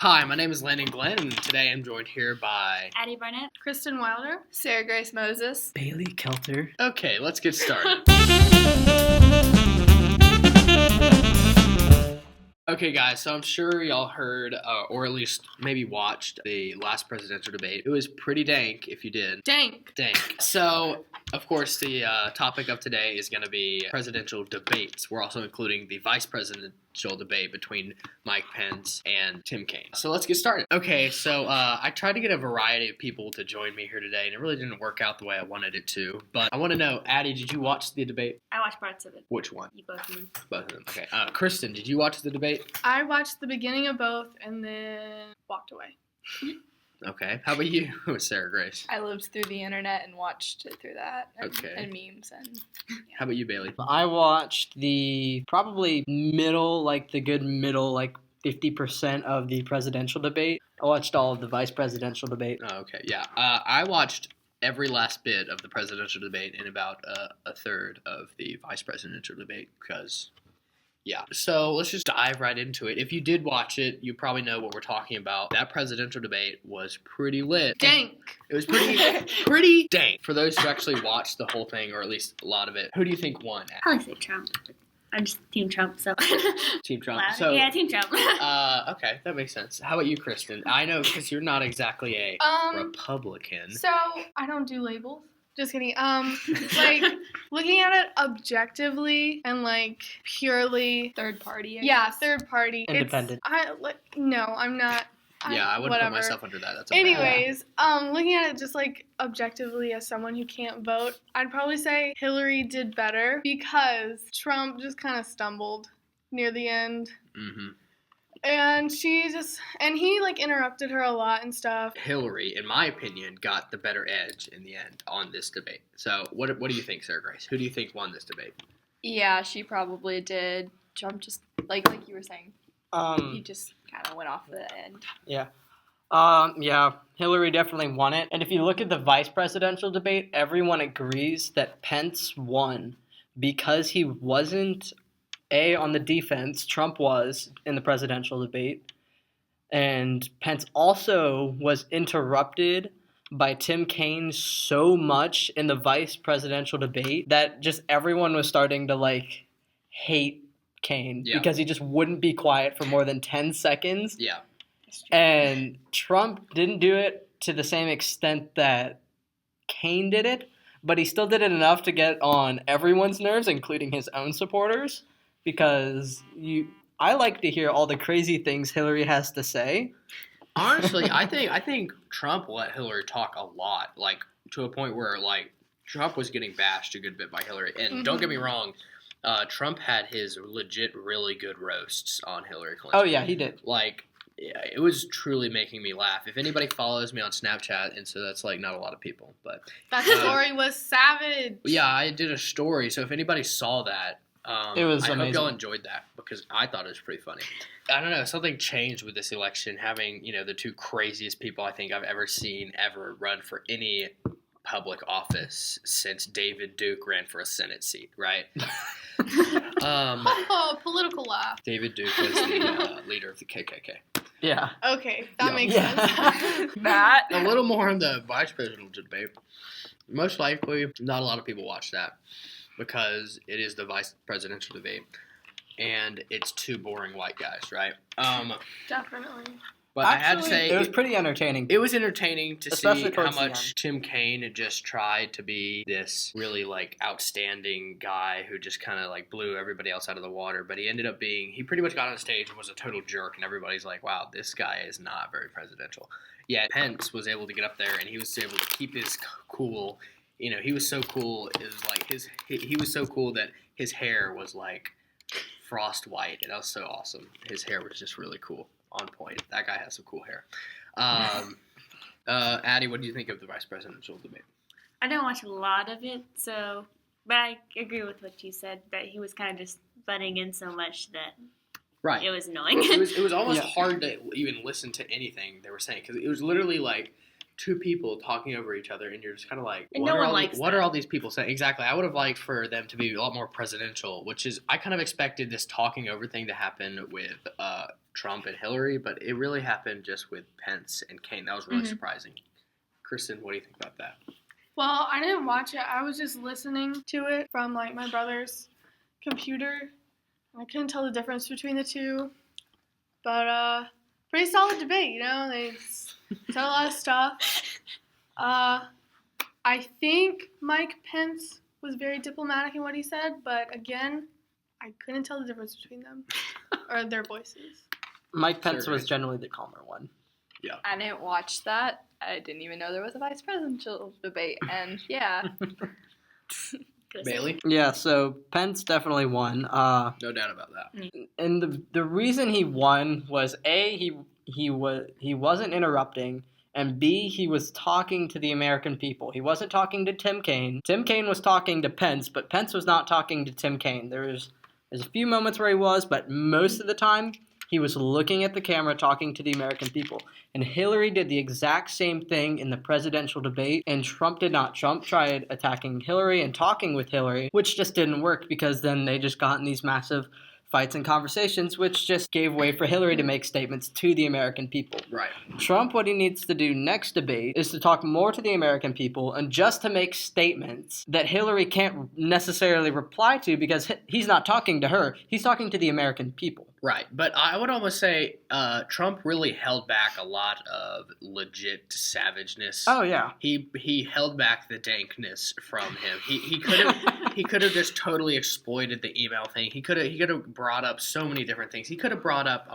Hi, my name is Landon Glenn, and today I'm joined here by Addie Barnett. Kristen Wilder. Sarah Grace Moses. Bailey Kelter. Okay, let's get started. Okay, guys, so I'm sure y'all heard, or at least maybe watched, the last presidential debate. It was pretty dank if you did. Dank. So, of course, the topic of today is going to be presidential debates. We're also including the vice presidential debate between Mike Pence and Tim Kaine. So let's get started. Okay, so I tried to get a variety of people to join me here today, and it really didn't work out the way I wanted it to. But I want to know, Addie, did you watch the debate? I watched parts of it. Which one? You both of them. Both of them. Okay. Kristen, did you watch the debate? I watched the beginning of both and then walked away. Okay. How about you, Sarah Grace? I lived through the internet and watched it through that. Okay. And memes and. How about you, Bailey? I watched the probably middle, like the good middle, like 50% of the presidential debate. I watched all of the vice presidential debate. Oh, okay. Yeah. I watched every last bit of the presidential debate and about a third of the vice presidential debate because, yeah. So let's just dive right into it. If you did watch it, you probably know what we're talking about. That presidential debate was pretty lit. Dank. It was pretty dank. For those who actually watched the whole thing, or at least a lot of it, who do you think won? Probably say Trump. I'm just Team Trump, so. Team Trump. Loud. So, yeah, Team Trump. okay, that makes sense. How about you, Kristen? I know because you're not exactly a Republican. So I don't do labels. Just kidding. Like looking at it objectively and like purely Third party. third party. Independent. No, I'm not. I wouldn't whatever. put myself under that. That's okay. Anyways, looking at it just like objectively as someone who can't vote, I'd probably say Hillary did better because Trump just kind of stumbled near the end. Mm-hmm. And he like interrupted her a lot and stuff. Hillary, in my opinion, got the better edge in the end on this debate. So what do you think, Sarah Grace? Who do you think won this debate? Yeah, she probably did. Trump just, like you were saying, he just kind of went off the end. Yeah. Hillary definitely won it. And if you look at the vice presidential debate, everyone agrees that Pence won because he wasn't on the defense. Trump was in the presidential debate. And Pence also was interrupted by Tim Kaine so much in the vice presidential debate that just everyone was starting to like hate Kaine because he just wouldn't be quiet for more than 10 seconds. Yeah. And Trump didn't do it to the same extent that Kaine did it, but he still did it enough to get on everyone's nerves, including his own supporters, because I like to hear all the crazy things Hillary has to say. Honestly, I think Trump let Hillary talk a lot, like to a point where like Trump was getting bashed a good bit by Hillary. And don't get me wrong, Trump had his legit really good roasts on Hillary Clinton. Oh yeah, he did. Like, yeah, it was truly making me laugh. If anybody follows me on Snapchat, and so that's like not a lot of people, but That story was savage. yeah, I did a story. So if anybody saw that, It was I hope amazing. y'all enjoyed that because I thought it was pretty funny. I don't know, something changed with this election, having the two craziest people I think I've ever seen ever run for any public office since David Duke ran for a Senate seat, right? Political laugh. David Duke was the leader of the KKK. Yeah. Okay, that makes Yeah. sense. That. A little more on the vice presidential debate. Most likely, not a lot of people watch that because it is the vice presidential debate, and it's two boring white guys, right? Definitely. But I had to say, it was pretty entertaining. it was entertaining to Especially see how towards the much end. Tim Kaine had just tried to be this really like outstanding guy who just kind of like blew everybody else out of the water. But he ended up he pretty much got on stage and was a total jerk, and everybody's like, wow, this guy is not very presidential. Yet Pence was able to get up there and he was able to keep his cool. He was so cool. It was like he was so cool that his hair was like frost white, and that was so awesome. His hair was just really cool. On point. That guy has some cool hair. Addie, what do you think of the vice presidential debate? I don't watch a lot of it, but I agree with what you said, that he was kind of just butting in so much that Right. it was annoying. It was almost Yeah. hard to even listen to anything they were saying because it was literally like two people talking over each other, and you're just kind of like, And what, no are one all likes what that. are all these people saying? Exactly. I would have liked for them to be a lot more presidential, which is, I kind of expected this talking over thing to happen with Trump and Hillary, but it really happened just with Pence and Kane. That was really surprising. Kristen, what do you think about that? Well, I didn't watch it. I was just listening to it from like my brother's computer. I couldn't tell the difference between the two. But pretty solid debate, you know. They said a lot of stuff. I think Mike Pence was very diplomatic in what he said, but again, I couldn't tell the difference between them or their voices. Mike Pence Sure. was generally the calmer one. I didn't watch that. I didn't even know there was a vice presidential debate. And yeah, Bailey? Yeah, so Pence definitely won. No doubt about that. And the reason he won was A, he wasn't interrupting, and B, he was talking to the American people. He wasn't talking to Tim Kaine. Tim Kaine was talking to Pence, but Pence was not talking to Tim Kaine. There's a few moments where he was, but most of the time he was looking at the camera talking to the American people. And Hillary did the exact same thing in the presidential debate, and Trump did not. Trump tried attacking Hillary and talking with Hillary, which just didn't work because then they just got in these massive fights and conversations, which just gave way for Hillary to make statements to the American people. Right. Trump, what he needs to do next debate is to talk more to the American people and just to make statements that Hillary can't necessarily reply to because he's not talking to her. He's talking to the American people. Right, but I would almost say Trump really held back a lot of legit savageness. Oh, yeah. He held back the dankness from him. He could have just totally exploited the email thing. He could have brought up so many different things. He could have brought up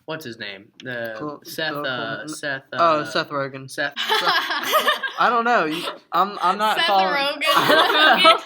what's his name? Seth Rogen. Seth. I don't know. I'm not Seth following. Rogen.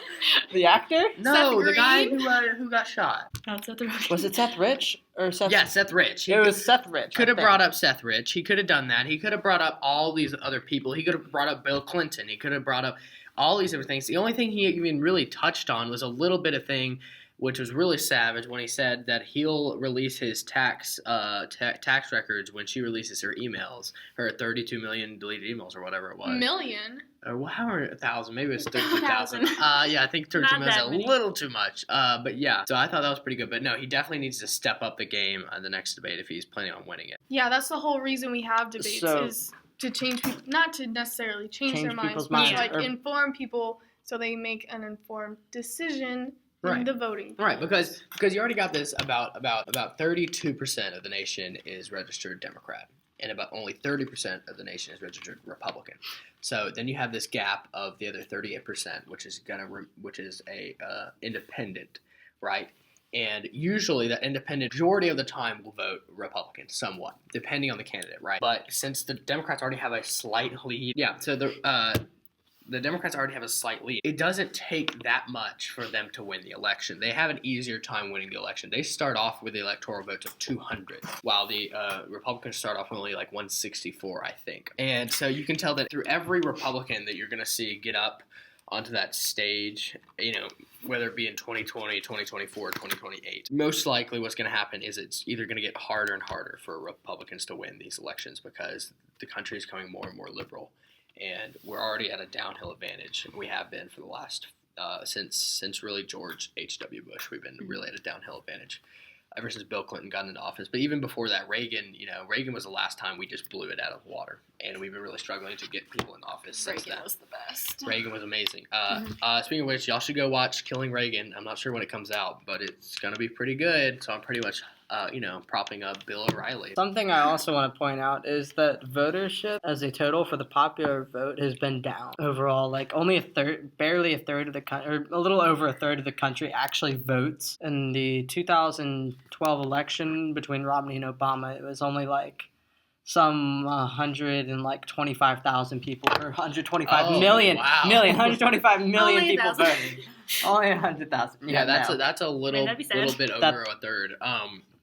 The actor? No, Seth the guy Green? who got shot. That's what the Was it Seth Rich or Seth? Yeah, Seth Rich. It was Seth Rich. Could I have think. brought up Seth Rich. He could have done that. He could have brought up all these other people. He could have brought up Bill Clinton. He could have brought up all these different things. The only thing he even really touched on was a little bit of thing, which was really savage when he said that he'll release his tax records when she releases her emails, her 32 million deleted emails or whatever it was. Million. Or however, 1,000. Maybe it was 32,000. Yeah, I think 32 Not million is that a many. little too much. But yeah, so I thought that was pretty good. But no, he definitely needs to step up the game on the next debate if he's planning on winning it. Yeah, that's the whole reason we have debates So- is to change people, not to necessarily change their Change minds, people's but minds, to like or- inform people so they make an informed decision in Right. the voting. Right, because you already got this about 32% of the nation is registered Democrat, and about only 30% of the nation is registered Republican. So then you have this gap of the other 38%, which is a independent, right? And usually that independent majority of the time will vote Republican, somewhat, depending on the candidate, right? But since the Democrats already have a slight lead, so the Democrats already have a slight lead. It doesn't take that much for them to win the election. They have an easier time winning the election. They start off with the electoral votes of 200, while the Republicans start off with only like 164, I think. And so you can tell that through every Republican that you're going to see get up onto that stage, whether it be in 2020, 2024, 2028. Most likely what's going to happen is it's either going to get harder and harder for Republicans to win these elections because the country is becoming more and more liberal. And we're already at a downhill advantage. We have been for the last, since really George H.W. Bush, we've been really at a downhill advantage ever since Bill Clinton got into office. But even before that, Reagan was the last time we just blew it out of the water. And we've been really struggling to get people in office since Reagan then. was the best. Reagan was amazing. Speaking of which, y'all should go watch Killing Reagan. I'm not sure when it comes out, but it's going to be pretty good. So I'm pretty much, propping up Bill O'Reilly. Something I also want to point out is that votership as a total for the popular vote has been down overall. Like only barely a third of the country, or a little over a third of the country actually votes. In the 2012 election between Romney and Obama, it was only like some 125,000 people, or 125 Oh, million, wow. 125 million Only people 1,000. voted. Only 100,000. Yeah, that's no. a little that'd be sad. little bit over a third.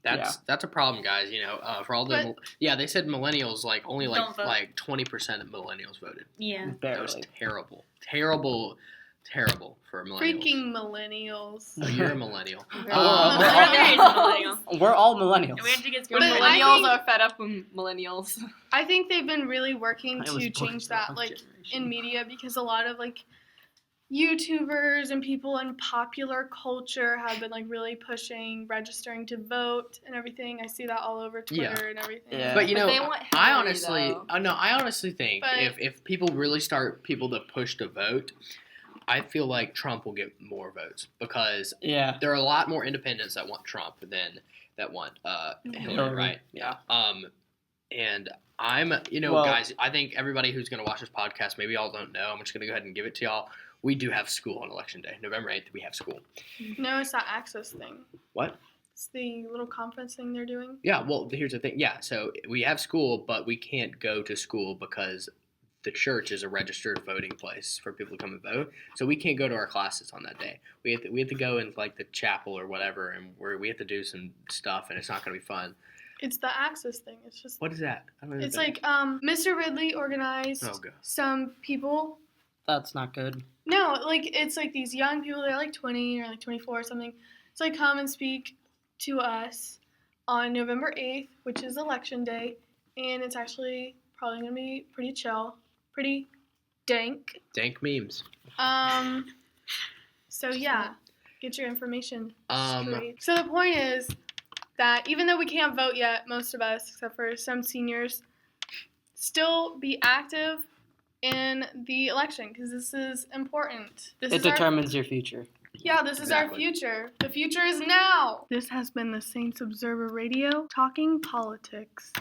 That's a problem, guys. For all the they said millennials only Don't vote. 20% of millennials voted. Yeah. That was barely. terrible for millennials. Freaking millennials. Oh, you're a millennial. We're all millennials. We had to get But I Millennials think- are fed up with millennials. I think they've been really working I was to born change in that the in generation. media because a lot of YouTubers and people in popular culture have been like really pushing registering to vote and everything. I see that all over Twitter and everything. Yeah. But you But know, they want I Hillary, honestly, though. no, I honestly think But- if people really start people to push to vote, I feel like Trump will get more votes because Yeah. there are a lot more independents that want Trump than that want Hillary, right? Yeah. And I'm, Well- guys, I think everybody who's going to watch this podcast, maybe y'all don't know. I'm just going to go ahead and give it to y'all. We do have school on Election Day, November 8th. We have school. No, it's that Access thing. What? It's the little conference thing they're doing. Yeah, well, here's the thing. Yeah, so we have school, but we can't go to school because the church is a registered voting place for people to come and vote. So we can't go to our classes on that day. We have to go in like the chapel or whatever, and we have to do some stuff, and it's not going to be fun. It's the Access thing. It's just. What is that? I don't know It's what like Mr. Ridley organized Oh, God. some people. That's not good. No, like it's like these young people. They're like 20 or like 24 or something. It's like come and speak to us on November 8th, which is Election Day, and it's actually probably gonna be pretty chill, pretty dank. dank memes. So yeah, get your information Um, straight. So the point is that even though we can't vote yet, most of us, except for some seniors, still be active in the election because this is important. This It is our, determines your future. this is our Exactly. future. The future is now. This has been the Saints Observer Radio, talking politics.